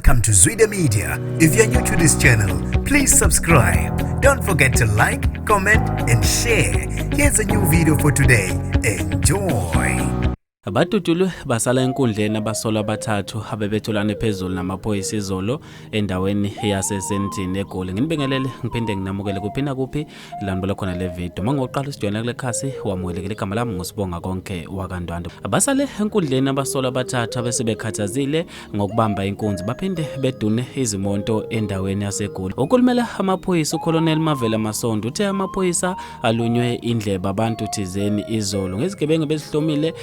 Welcome to Zwida Media. If you're new to this channel, please subscribe. Don't forget to like, comment and share. Here's a new video for today. Enjoy. Abatutulwe basala enkundleni abasolwa abathathu abebetholane phezulu namaphoyisa izolo endaweni yasesentini eGoli. Nginibingelele ngiphinde nginamukele kuphina kuphi landibela khona le video. Mangoqala usijoyina kule khasi wamukelekile igama lami ngusibonga konke wakandwandwe. Abasale enkundleni abasolwa abathathu abesebekhathazile ngokubamba inkunzi baphinde bedune izimoto endaweni yaseGoli. Okulumela amaphoyisa uColonel Mavela Masondo uthe amaphoyisa alunywe indlebe abantu thizeni izolo ngezigebengu bezihlomile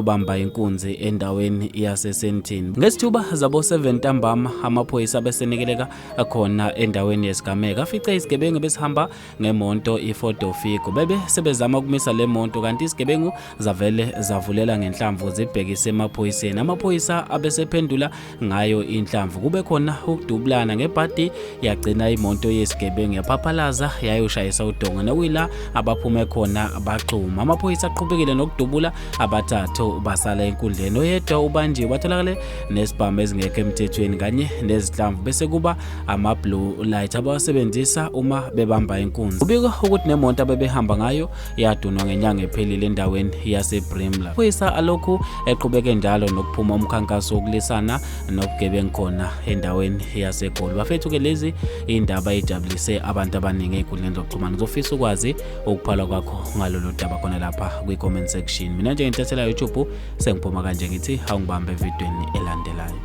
bamba inkunzi endaweni yasesentini. Ngesithuba zabo 7 ntambama amaphoyisa besenekeleka khona endaweni yesigameka afice izigebengu besihamba ngemonto iFordofiko bebe sebezama ukumisa le monto kanti izigebengu zavele zavulela ngenhlamvu zibhekise emaphoyiseni. Amaphoyisa abesephendula ngayo inhlamvu kube khona ukudubulana ngebhadi yagcina imonto yesigebengu yaphaphalaza yayoshayisa udongo nowila abaphume khona baxuma. Amaphoyisa aqhubekile nokudubula abathathu basala enkundleni oyedwa ubanjiwe batholakale nesibhamu ezingekho emthethweni kanye nezihlamvu bese kuba ama blue light abawasebenzisa uma bebamba inkunzi. Kubikwa ukuthi nemonto abebehamba ngayo yadunwa ngenyanga ephelile endaweni yaseBrimla. Amaphoyisa alokhu eqhubeke njalo nokuphuma umkhankaso wokulisana nobugebengu khona endaweni yaseGoli. Bafethu ke lezi indaba ejabulise abantu abaningi einkundleni zokuxhumana. Ngizofisa ukwazi ukuphala kwakho ngalolu daba khona lapha kwi-comment section. Mina nje ngithathela YouTube sengiphuma kanje ngithi awungibambe evidweni elandelayo.